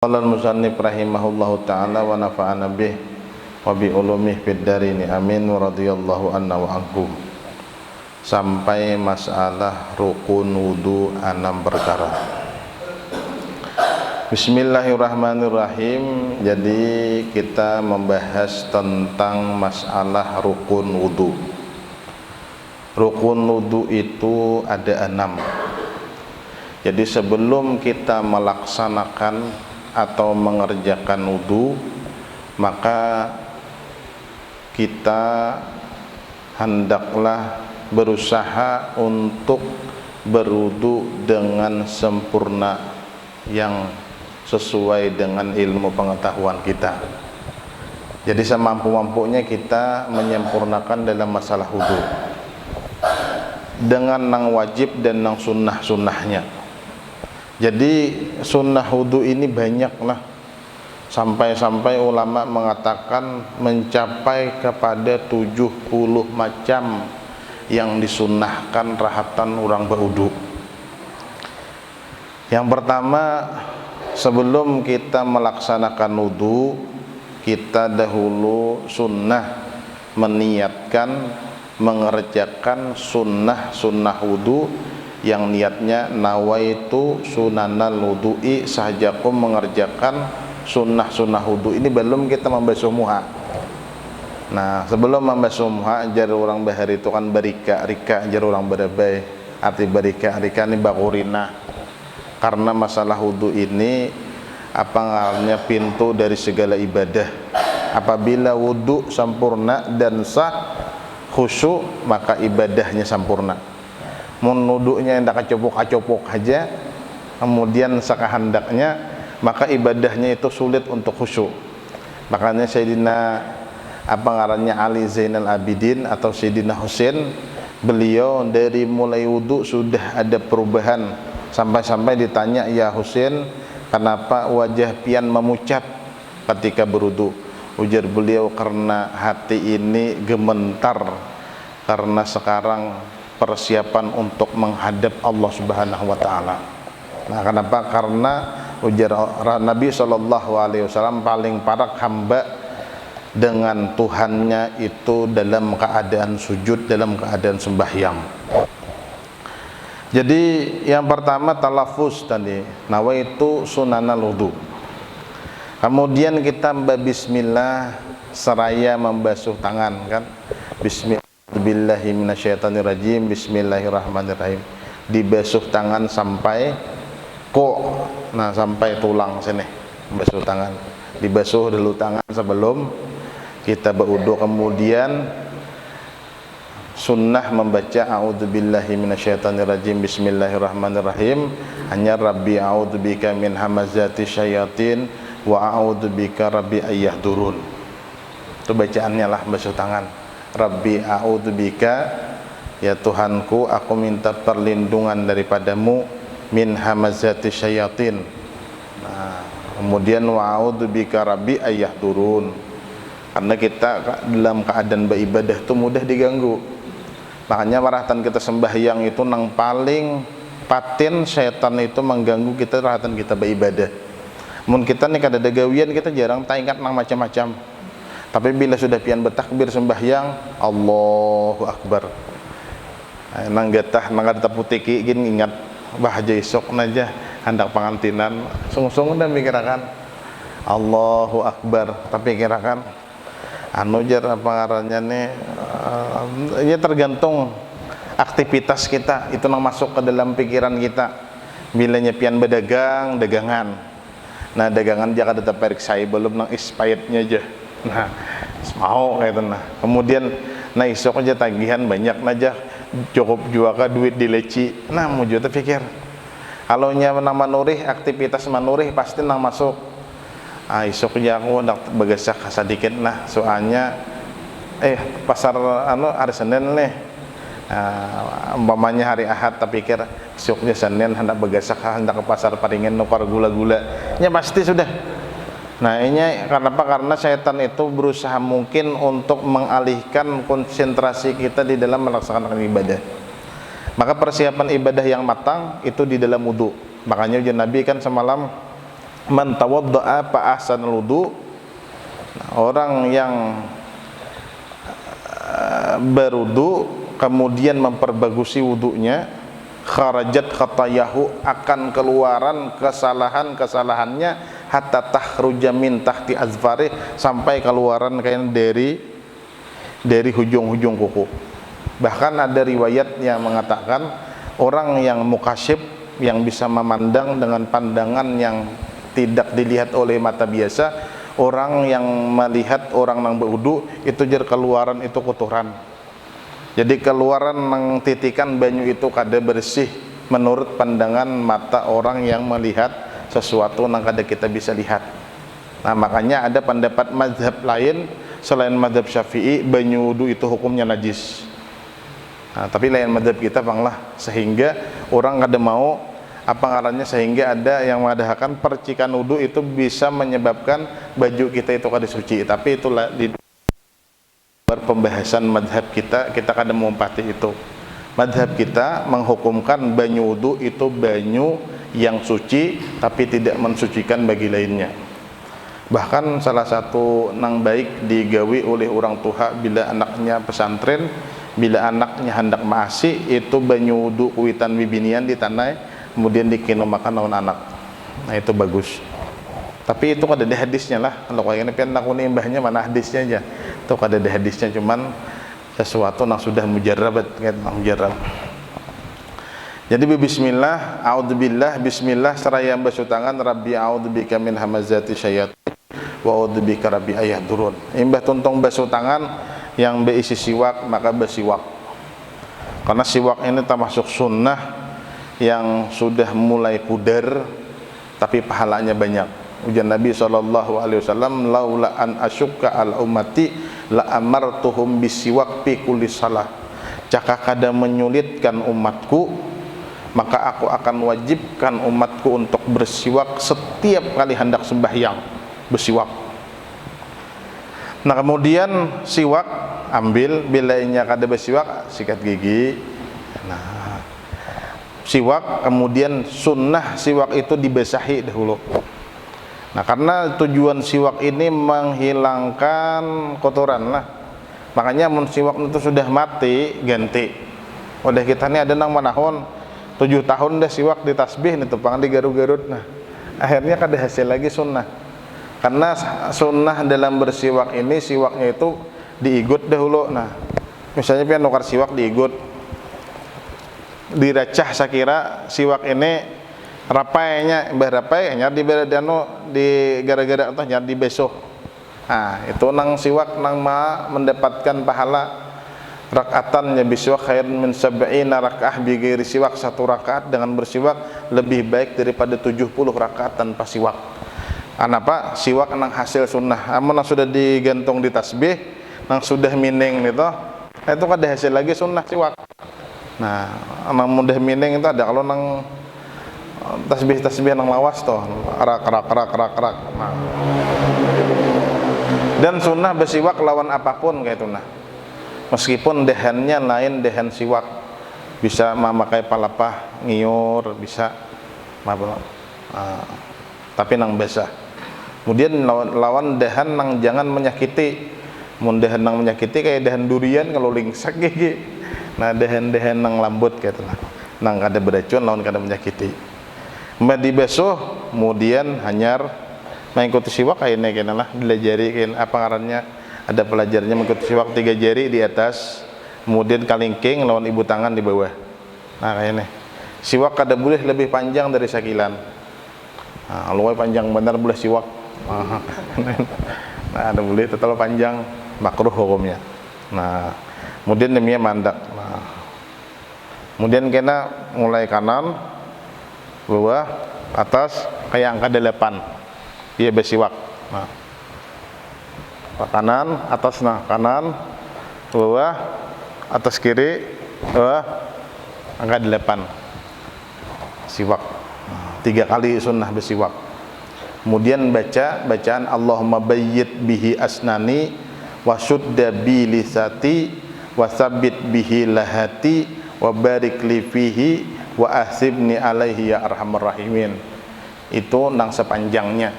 Qala al-musannif rahimahullahu ta'ala wa nafa'ana bih wa bi ulumih fid darini amin wa radhiyallahu anna wa ankum. Sampai masalah rukun wudu 6 perkara. Bismillahirrahmanirrahim. Jadi kita membahas tentang masalah rukun wudu. Rukun wudu itu ada 6. Jadi sebelum kita melaksanakan atau mengerjakan wudu, maka kita hendaklah berusaha untuk berwudu dengan sempurna yang sesuai dengan ilmu pengetahuan kita. Jadi semampu-mampunya kita menyempurnakan dalam masalah wudu dengan nang wajib dan nang sunnah-sunnahnya. Jadi sunnah wudu ini banyaklah, sampai-sampai ulama mengatakan mencapai kepada 70 macam yang disunnahkan rahatan orang berwudu. Yang pertama, sebelum kita melaksanakan wudu, kita dahulu sunnah meniatkan mengerjakan sunnah wudu, yang niatnya nawaitu sunanal wudu'i, sahajakum mengerjakan sunnah wudu. Ini belum kita membasuh muha. Nah, sebelum membasuh muha, jar orang bahari itu kan rika jar orang berabai. Arti rika ini bakurina. Karena masalah wudu ini apa ngaranya pintu dari segala ibadah. Apabila wudu sempurna dan sah, khusyuk, maka ibadahnya sempurna. Menuduknya hendak kacopok aja, kemudian sakahandaknya, maka ibadahnya itu sulit untuk khusyuk. Makanya Sayyidina Ali Zainal Abidin atau Sayyidina Husain, beliau dari mulai wudu sudah ada perubahan, sampai-sampai ditanya, ya Husain, kenapa wajah pian memucat ketika berwudu? Ujar beliau, karena hati ini gemetar karena sekarang persiapan untuk menghadap Allah Subhanahu wa taala. Nah, kenapa? Karena ujar Nabi SAW, paling parah hamba dengan Tuhannya itu dalam keadaan sujud, dalam keadaan sembahyang. Jadi yang pertama talafuz tadi, nawaitu sunanal wudu. Kemudian kita bismillah seraya membasuh tangan, kan? Bismillah. Billahi minasyaitonirrajim. Bismillahirrahmanirrahim. Dibasuh tangan sampai nah sampai tulang sini, basuh tangan. Dibasuh dulu tangan sebelum kita berwudu. Kemudian sunnah membaca a'udzubillahi minasyaitonirrajim, bismillahirrahmanirrahim. Hanya rabbi a'udzubika min hamazati syayatin wa a'udzubika rabbi ayyahdurun. Itu bacaannya lah, basuh tangan. Rabbi a'udzubika, ya Tuhanku, aku minta perlindungan daripadamu, min hamazati syayatin. Nah, kemudian wa a'udzubika rabbi ayyahdurun. Karena kita dalam keadaan beribadah itu mudah diganggu. Makanya warahatan kita sembahyang itu nang paling patin syaitan itu mengganggu kita rahatan kita beribadah. Mun kita nih kada ada gawian, kita jarang taingat nang macam-macam. Tapi bila sudah pian bertakbir sembahyang, Allahu Akbar, nang getah nang ada putiki gini, ingat bahaja isok naja hendak pengantinan, sungguh-sungguh dan pikirkan Allahu Akbar. Tapi kirakan anu jar apa ngarannya nih, ya tergantung aktivitas kita itu nang masuk ke dalam pikiran kita. Bila nyepian berdagang, dagangan, nah dagangan jangan tetap periksai belum nang expirednya aja. Nah, mau kayak itu. Nah, kemudian nah isok aja tagihan banyak aja, cukup juga duit dileci. Nah, mau juga pikir kalau nya nang manurih, aktivitas manurih pasti nang masuk. Ah, isok aja aku nak bagasak sedikit. Nah, soalnya pasar hari Senin nih, umpamanya hari Ahad, tapi pikir isoknya Senin hendak bagasak, hendak ke pasar paringin nukar gula-gula, nya pasti sudah. Nah, ini kenapa? Karena syaitan itu berusaha mungkin untuk mengalihkan konsentrasi kita di dalam melaksanakan ibadah. Maka persiapan ibadah yang matang itu di dalam wudu. Makanya Nabi kan semalam man tawaddaa fa ahsanal wudu, orang yang berwudu kemudian memperbagusi wudunya, kharajat khatayahu, akan keluaran kesalahannya, hatta takhruja min tahti azfarih, sampai keluaran kayak dari hujung-hujung kuku. Bahkan ada riwayat yang mengatakan orang yang mukasyif, yang bisa memandang dengan pandangan yang tidak dilihat oleh mata biasa, orang yang melihat orang yang berwudu itu jadi keluaran itu kotoran. Jadi keluaran nang titikan banyu itu kada bersih menurut pandangan mata orang yang melihat sesuatu nang kada kita bisa lihat. Nah, makanya ada pendapat mazhab lain selain mazhab Syafi'i, banyu wudu itu hukumnya najis. Nah, tapi lain mazhab kita banglah, sehingga orang kada mau apa ngarannya, sehingga ada yang mengadakan percikan wudu itu bisa menyebabkan baju kita itu kada suci. Tapi itulah di pembahasan madhab kita kada mengumpati itu. Madhab kita menghukumkan banyu wudu itu banyu yang suci tapi tidak mensucikan bagi lainnya. Bahkan salah satu nang baik digawi oleh orang tua bila anaknya pesantren, bila anaknya hendak maasi, itu banyu wudu kuitan bibinian di tanah kemudian dikino makan lawan anak. Nah, itu bagus. Tapi itu kada ada hadisnya lah. Kalau kayak ini pian aku nimbahnya mana hadisnya aja. Itu kada ada hadisnya, cuman sesuatu yang sudah mujarrabat, mujarrab. Jadi bismillah, a'udzubillah, bismillah seraya basuh tangan, rabbi a'udzubika min hamazati syayatin wa a'udzubika rabbi ayahdurun. Imbah tuntong basuh tangan yang berisi siwak, maka bersiwak. Karena siwak ini termasuk sunnah yang sudah mulai pudar tapi pahalanya banyak. Ujar Nabi SAW, laula an asyukka al ummati la amartuhum bisiwak fi kulli salah. Jika kada menyulitkan umatku, maka aku akan wajibkan umatku untuk bersiwak setiap kali hendak sembahyang, bersiwak. Nah, kemudian siwak ambil, bila inya kada bersiwak sikat gigi. Nah, siwak kemudian sunnah siwak itu dibasahi dahulu. Nah, karena tujuan siwak ini menghilangkan kotoran lah. Makanya mun siwak itu sudah mati, ganti. Udah kita ini ada nang manahon 7 tahun dah siwak di tasbih nih tupang di garut-garut. Nah, akhirnya kada hasil lagi sunnah. Karena sunnah dalam bersiwak ini, siwaknya itu diigut dahulu. Nah, misalnya pian nukar siwak diigut, diracah sakira siwak ini rapainya, mbah rapai nyar di beradano di gara-gara atau nyar di besok. Nah, itu nang siwak nang mendapatkan pahala rakaatan ya biswak khair min sab'ina rakaah bi ghairi siwak, 1 rakaat dengan bersiwak lebih baik daripada 70 rakaat tanpa siwak. Anapa? Siwak nang hasil sunnah. Amun nang sudah digantung di tasbih, nang sudah mining itu kada hasil lagi sunnah siwak. Nah, nang mudah mining itu ada, kalau nang tasbih nang lawas toh rak. Nah. Dan sunnah bersiwak lawan apapun kayak itu nah. Meskipun dehannya lain dehan siwak, bisa memakai palapah ngiur, bisa tapi nang basah. Kemudian lawan dehan nang jangan menyakiti. Mun dehan nang menyakiti kayak dehan durian kalau lingsak gigi. Nah, dehan nang lembut kayak itu nah. Nang kada beracun lawan kada menyakiti. Madi besuh kemudian hanyar mengikuti siwak kayaknya lah, dilajari kayak apa ngarannya, ada pelajarnya mengikuti siwak 3 jari di atas, kemudian kalingking lawan ibu tangan di bawah. Nah, kayaknya siwak kada boleh lebih panjang dari sakilan. Nah, luwih panjang benar boleh siwak. Nah, ada boleh terlalu panjang makruh hukumnya. Nah, kemudian demikian mandak. Nah, kemudian kena mulai kanan, bawah, atas kayak angka 8. Iya bersiwak. Nah, kanan, atas, nah kanan, bawah, atas kiri, bawah, angka 8. Siwak. 3 kali sunnah bersiwak. Kemudian bacaan Allahumma bayyid bihi asnani wa sudda bi lisati wa tsabbit bihi lahati wa barik li fihi wa ahsibni alaihi ya arhamar rahimin. itu nang sepanjangnya.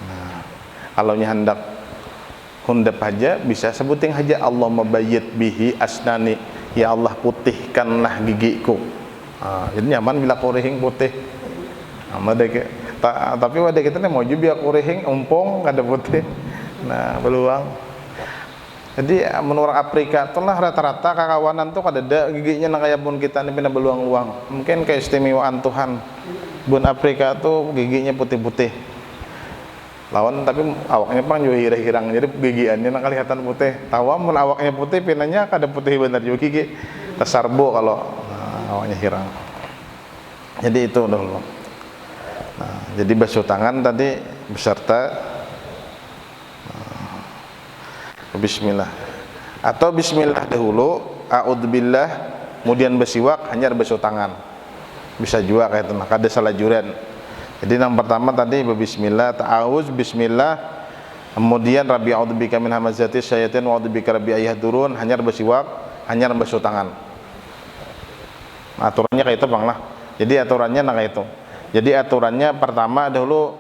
Nah, kalau hendak hundap aja bisa sebuting aja Allahumma bayyit bihi asnani, ya Allah putihkanlah gigiku. Jadi nyaman bila kurihing putih. Tapi wadah kita nih mau juga kurihing umpong kada putih. Nah, peluang. Jadi menurut Afrika itulah rata-rata kakawanan tuh kada ada giginya nang kayak pun kita nih pina beluang-luang. Mungkin keistimewaan Tuhan. Bun Afrika tuh giginya putih-putih. Lawan tapi awaknya pang juga hirang-hirang, jadi gigiannya nak kelihatan putih. Tawa mun awaknya putih pinanya kada putih bener juga gigi. Tersarbo kalau awaknya hirang. Jadi itu dulu. Nah, jadi basuh tangan tadi beserta bismillah. Atau bismillah dahulu, a'udzubillah, kemudian bersiwak, hanya basuh tangan. Bisa juga kayak itu, kada salah juran. Jadi yang pertama tadi bismillah, ta'awuz, bismillah, kemudian rabbi a'udzubika min hamazatis syayatin wa a'udzubika rabbi ayahdurun, hanya bersiwak, hanya basuh tangan. Aturannya kayak itu Bang lah. Jadi aturannya kayak itu. Jadi aturannya pertama dahulu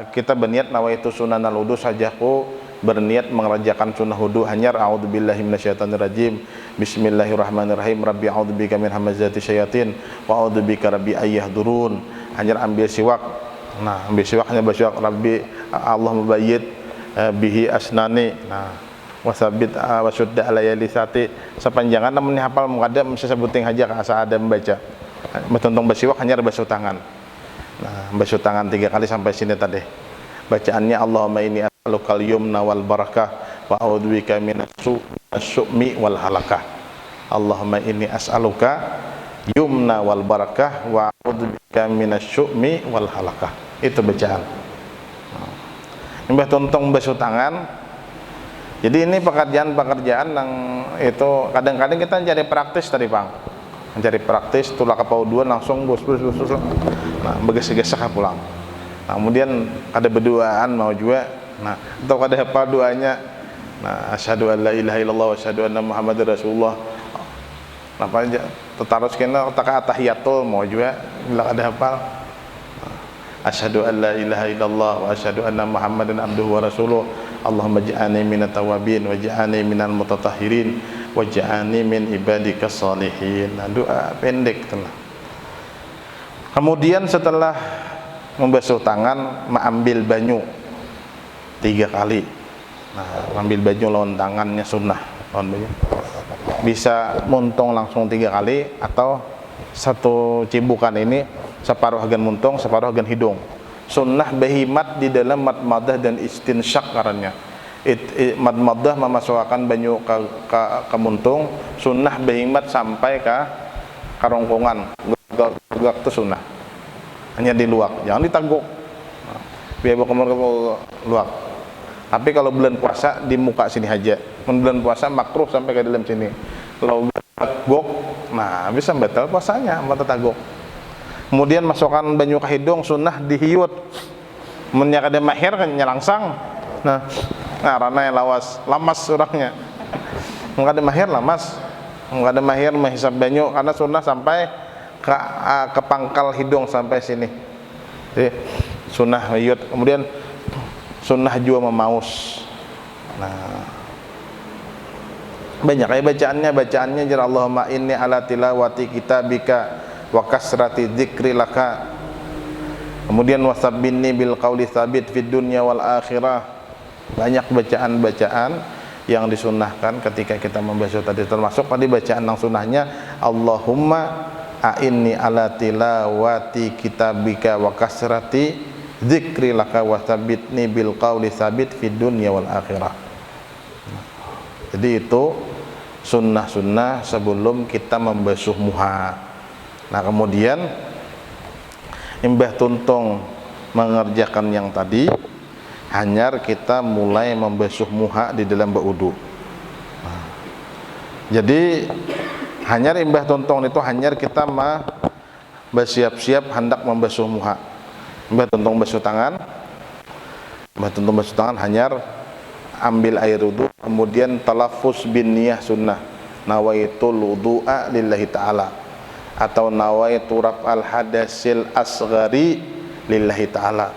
kita berniat nawaitu sunanal wudu, sajaku berniat mengerjakan sunnah wudu, hanya a'udzubillahi minasyaitonirrajim, bismillahirrahmanirrahim, rabbi a'udzubika min hamazatis syayatin wa a'udzubika rabbi ayahdurun, hanya ambil siwak. Nah, ambil siwak hanya bersiwak rabbi Allahumma bayyit bihi asnani. Nah, wasabit wasudda alayya lisati, sepanjangan namun hafal mengada mesti sebuting aja ka asa ada membaca. Mentonton bersiwak hanya basuh tangan. Nah, basuh tangan 3 kali sampai sini tadi. Bacaannya Allahumma inni as'alukal yumna wal barakah wa a'udzubika minasy-syu'mi wal halakah. Allahumma inni as'aluka yumna wal barakah wa a'udzubika minasy-syu'mi wal halakah. Itu bacaan. Mbah tontong basuh tangan. Jadi ini pekerjaan yang itu kadang-kadang kita jadi praktis tadi Bang. Mencari praktis, tulak kapau dua langsung bos. Nah, begesek-gesek pulang. Nah, kemudian ada berduaan mau juga. Nah, atau ada apa doanya? Nah, asyhadu an la ilaha illallah wa asyhadu anna muhammadar rasulullah. Apa aja terus kena tak tahiyatul mau juga bila ada hafal. Asyhadu an la ilaha illallah wa asyhadu anna muhammadan abduhu wa rasuluh. Allahumma ij'alni minat tawabin wa ij'alni minal mutatahhirin waj'alni min ibadikas sholihin. Nah, doa pendek tenang. Kemudian setelah membasuh tangan, mengambil banyu 3 kali. Nah, ambil banyu lawan tangannya sunnah. Lawan banyu. Bisa muntung langsung 3 kali atau satu cibukan ini separuh agan muntung, separuh agan hidung. Sunnah behimat di dalam madmadah dan istinsyak karanya. Madmadah memasukkan banyu ke muntung, sunnah behimat sampai ke karongkongan. Gak itu sunnah. Hanya diluak, jangan ditaguk. Biar kemur luak. Tapi kalau bulan puasa di muka sini aja. Bulan puasa makruh sampai ke dalam sini. Kalau taguk, nah bisa batal puasanya, mata taguk. Kemudian masukkan banyu ke hidung, sunnah dihiut. Menyak ada mahir kan nyalangsang. Nah, rana lawas, lamas orangnya. Enggak ada mahir lamas. Enggak ada mahir menghisap banyu karena sunnah sampai ke pangkal hidung sampai sini. Jadi sunnah hiut. Kemudian sunnah juga memaus. Nah, banyak kayak bacaannya jar Allahumma inni ala tilawati kitabika wa kasrati dzikri laka. Kemudian wasabbinni bil qauli tsabit fid dunya wal akhirah. Banyak bacaan-bacaan yang disunnahkan ketika kita membasuh tadi, termasuk tadi bacaan yang sunnahnya Allahumma a'inni ala tilawati kitabika wa kasrati dzikri laka wa tsabbitni bil qauli tsabit fid dunya wal akhirah. Jadi itu sunnah-sunnah sebelum kita membasuh muha. Nah, kemudian Mbah Tuntung mengerjakan yang tadi, hanyar kita mulai membasuh muha di dalam berwudu. Nah, jadi hanyar Mbah Tuntung itu hanyar kita bersiap-siap hendak membasuh muha. Mbah Tuntung basuh tangan. Mbah Tuntung basuh tangan hanyar ambil air wudu, kemudian talaffuz bin niyah sunnah. Nawaitul wudu'a lillahi ta'ala atau nawaitu raf'al hadasil asghari lillahi ta'ala,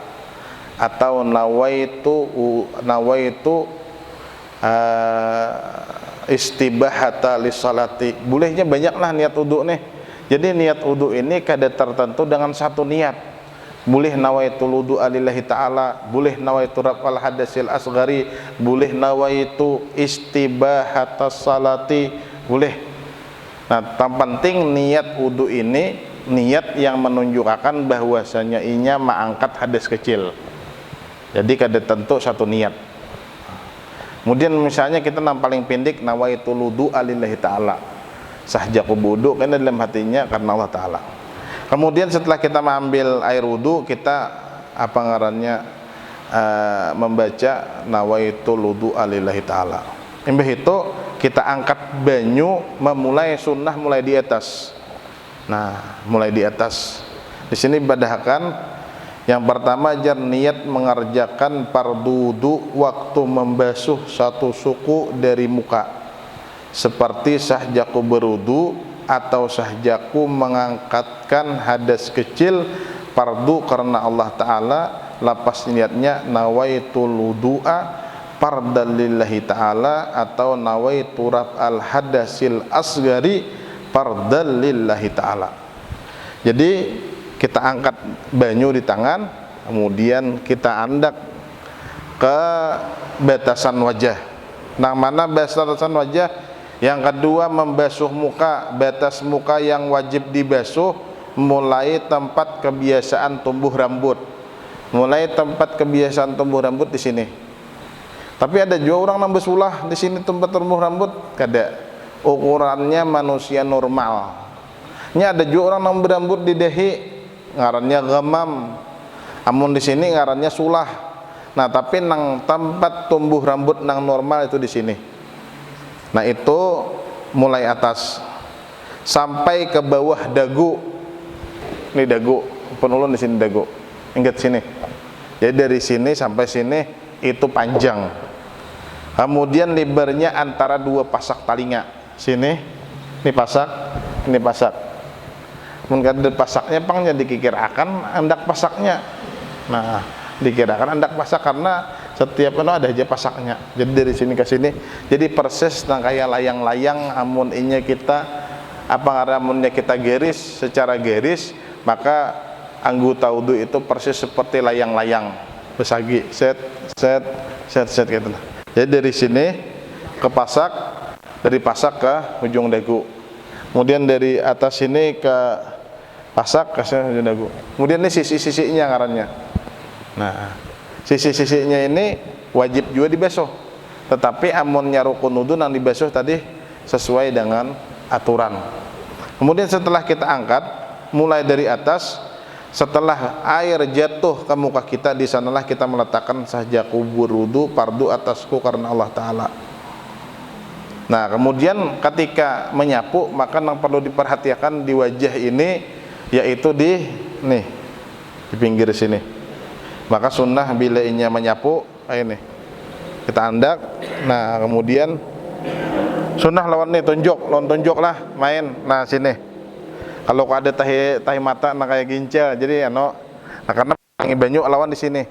atau nawaitu istibahata li salati. Bolehnya banyaklah niat wudu nih. Jadi niat wudu ini kada tertentu dengan satu niat. Boleh nawaitu wudu lillahi ta'ala, boleh nawaitu raf'al hadasil asghari, boleh nawaitu istibahata salati, boleh. Nah, yang penting niat wudu ini niat yang menunjukkan bahwasanya inya mengangkat hadas kecil. Jadi kada tentu satu niat. Kemudian misalnya kita paling pendek nawaitu wudu lillahi ta'ala, sahjaku wudu karena dalam hatinya karena Allah Ta'ala. Kemudian setelah kita mengambil air wudu, kita apa ngarannya membaca nawaitu wudu lillahi ta'ala. Embah itu kita angkat banyu, memulai sunnah mulai di atas. Nah, mulai di atas. Di sini badahkan yang pertama jar niat mengerjakan fardu wudu waktu membasuh satu suku dari muka, seperti sahjaku berwudu atau sahjaku mengangkatkan hadas kecil fardu karena Allah Ta'ala, lapas niatnya nawaitul wudu'a fardan lillahi ta'ala atau nawaitu raf'al hadasil asgari fardan lillahi ta'ala. Jadi kita angkat banyu di tangan, kemudian kita andak ke batasan wajah. Nah, mana batasan wajah? Yang kedua membasuh muka, batas muka yang wajib dibasuh mulai tempat kebiasaan tumbuh rambut. Mulai tempat kebiasaan tumbuh rambut di sini. Tapi ada juga orang nambah sulah di sini tempat tumbuh rambut, kada. Ukurannya manusia normal. Ini ada juga orang nambah rambut di dahi, ngarannya gamam. Amun di sini ngarannya sulah. Nah, tapi nang tempat tumbuh rambut nang normal itu di sini. Nah, itu mulai atas sampai ke bawah dagu. Ini dagu, penulun di sini dagu. Ingat sini. Jadi dari sini sampai sini itu panjang. Kemudian lebarnya antara dua pasak talinga. Sini, ini pasak, ini pasak. Mungkin pasaknya pangnya dikirakan andak pasaknya. Nah, dikirakan andak pasak karena setiap ada aja pasaknya. Jadi dari sini ke sini, jadi persis nang kayak layang-layang. Amun inya kita amunnya kita garis secara garis, maka anggota wudu itu persis seperti layang-layang besagi, set gitu. Jadi dari sini ke pasak, dari pasak ke ujung dagu, kemudian dari atas sini ke pasak ke ujung dagu, kemudian ini sisi-sisinya ngarannya. Nah, sisi-sisinya ini wajib juga dibasuh. Tetapi amunnya rukun wudu yang dibasuh tadi sesuai dengan aturan. Kemudian setelah kita angkat mulai dari atas, setelah air jatuh ke muka kita, di sanalah kita meletakkan sahjaku berwudu fardu atasku karena Allah Ta'ala. Nah, kemudian ketika menyapu, maka yang perlu diperhatikan di wajah ini yaitu di pinggir sini. Maka sunnah bila inya menyapu ini kita andak. Nah, kemudian sunnah lawan nih tunjuk lah main. Nah, sini kalau ada tahi mata nah kayak gincel, jadi nah karena banyu lawan di sini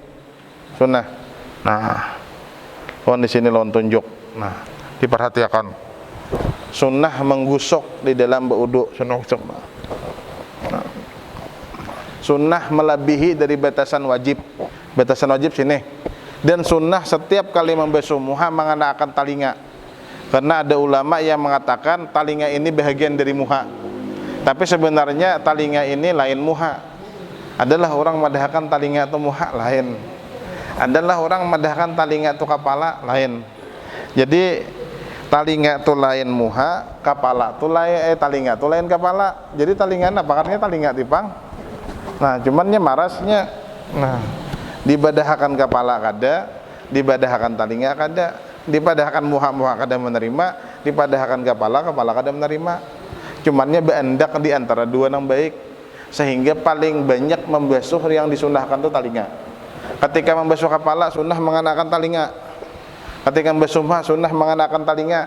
sunnah. Nah, lawan di sini lawan tunjuk. Nah, diperhatikan sunnah menggusok di dalam berwudu. Nah, sunnah melebihi dari batasan wajib. Batasan wajib sini. Dan sunnah setiap kali membasuh muha mengenakan talinga. Karena ada ulama yang mengatakan talinga ini bahagian dari muha. Tapi sebenarnya talinga ini lain muha. Adalah orang madahkan talinga itu muha lain. Adalah orang madahkan talinga itu kepala lain. Jadi talinga itu lain muha, kepala itu lain talinga itu lain kepala. Jadi talinga pakarnya talinga tipang. Nah, cumannya marasnya. Nah, dibadahkan kepala kada, dibadahkan talinga kada, dibadahkan muha kada menerima, dibadahkan kepala kada menerima. Cumannya beandak di antara dua yang baik, sehingga paling banyak membasuh yang disunahkan itu talinga. Ketika membasuh kepala sunnah mengenakan talinga. Ketika membasuh muha sunnah mengenakan talinga.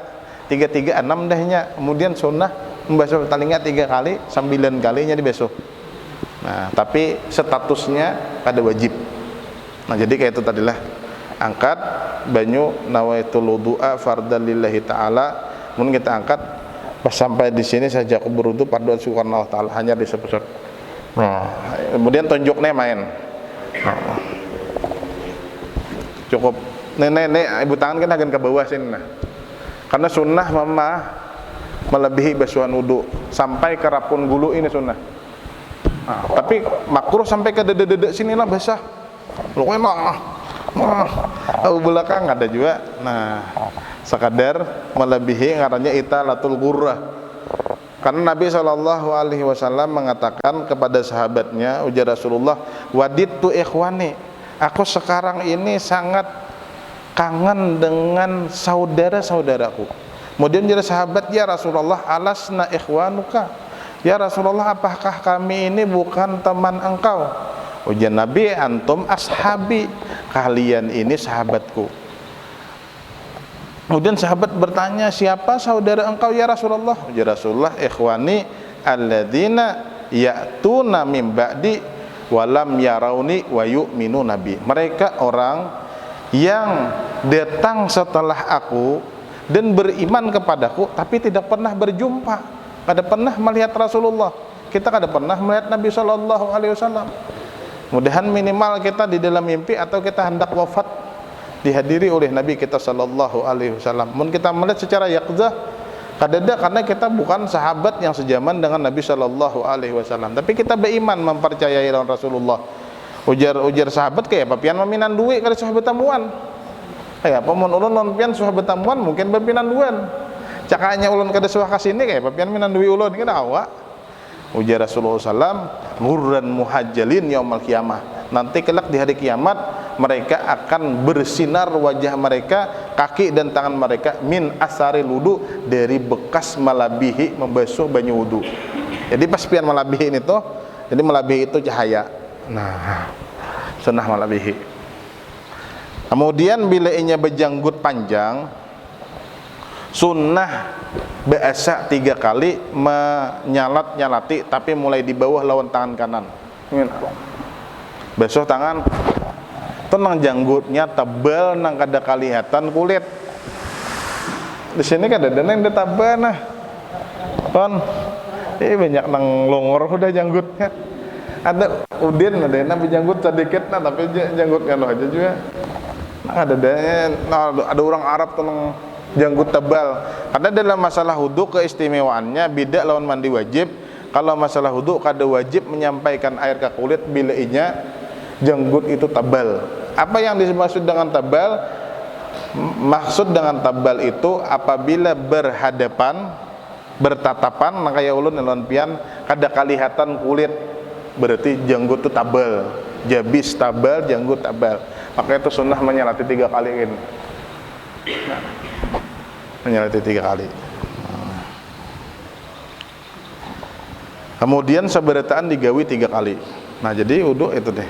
3 6 dahnya. Kemudian sunnah membasuh talinga 3 kali, 9 kalinya dibasuh. Nah, tapi statusnya kada wajib. Nah, jadi kayak itu tadilah angkat banyu nawaitul wudu'a fardhan lillahi ta'ala. Mun kita angkat pas sampai di sini saja aku berwudu pada syukur Allah taala hanya disebut. Nah, kemudian tunjuknya main. Nah, cukup nenek ibu tangan kan akan ke bawah sini nah. Karena sunnah mama melebihi basuhan wudu sampai ke rapun gulu ini sunnah. Nah, tapi makruh sampai ke dede sinilah basah. Lu enak. Belakang ada juga. Nah, sekadar melebihi ngarannya italatul ghurrah. Karena Nabi SAW mengatakan kepada sahabatnya, ujar Rasulullah, wadittu ikhwani, aku sekarang ini sangat kangen dengan saudara-saudaraku. Kemudian jadi sahabat, ya Rasulullah, alasna ikhwanuka, ya Rasulullah, apakah kami ini bukan teman engkau? Ujar Nabi, antum ashabi, kalian ini sahabatku. Kemudian sahabat bertanya, siapa saudara engkau ya Rasulullah? Ya Rasulullah, ikhwani alladzina ya'tuna min ba'di walam yarawni wa yu'minu nabi. Mereka orang yang datang setelah aku dan beriman kepadaku tapi tidak pernah berjumpa, tidak pernah melihat Rasulullah. Kita tidak pernah melihat Nabi SAW. Mudahan minimal kita di dalam mimpi atau kita hendak wafat dihadiri oleh Nabi kita sallallahu alaihi wasallam. Mun kita melihat secara yaqzah kadada karena kita bukan sahabat yang sejaman dengan Nabi sallallahu alaihi wasallam, tapi kita beriman mempercayai Rasulullah. Ujar sahabat kayak papian maminan duit kada sahabat tamuan. Kayak apa mun ulun non pian sahabat tamuan mungkin bapinan duan. Cakanya ulun kada suah kasini kayak papian minan duit ulun kada awak. Ujar Rasulullah sallam, ghurran muhajjalin yaumul qiyamah. Nanti kelak di hari kiamat mereka akan bersinar wajah mereka, kaki dan tangan mereka min asari wudu, dari bekas malabihi membasuh banyu wudu. Jadi pas pian malabihi ini tuh, jadi malabihi itu cahaya. Nah, sunnah malabihi. Kemudian bila inya berjanggut panjang, sunnah biasa 3 kali menyalati tapi mulai di bawah lawan tangan kanan. Basuh tangan, tenang janggutnya tebal nang kada kelihatan kulit. Di sini kada ada yang ditambah nah. Kon, banyak nang longor udah janggutnya. Ada udin ada yang berjanggut sedikit nah tapi janggut kan aja juga. Nah, ada orang Arab tenang janggut tebal. Karena dalam masalah wudu keistimewaannya beda lawan mandi wajib. Kalau masalah wudu kada wajib menyampaikan air ke kulit bila inya janggut itu tebal. Apa yang dimaksud dengan tebal? Maksud dengan tebal itu apabila berhadapan, bertatapan, maka ya ulun elon pian kada kelihatan kulit, berarti janggut itu tebal. Jabis tebal, janggut tebal. Maka itu sunnah menyalati 3 kali ini. Nah, menyalati 3 kali. Kemudian sabarataan digawi 3 kali. Nah, jadi wudu itu deh.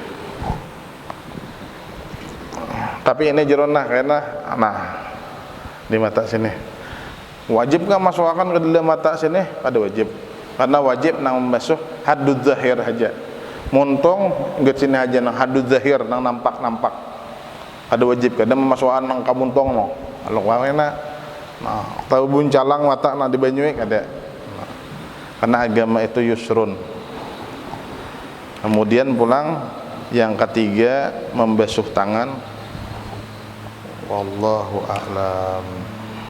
Tapi ini jeronah karena di mata sini. Wajib nggak masukkan ke dalam mata sini? Ada wajib. Karena wajib nang membasuh haddud zahir aja. Montong nggak sini aja nang haddud zahir nang nampak. Ada wajib kada memasukkan nang kamuntong no. Kalau wangena tahu buncalang mata nang di banyuik ada. Karena agama itu yusrun. Kemudian pulang yang ketiga membasuh tangan. Wallahu a'lam.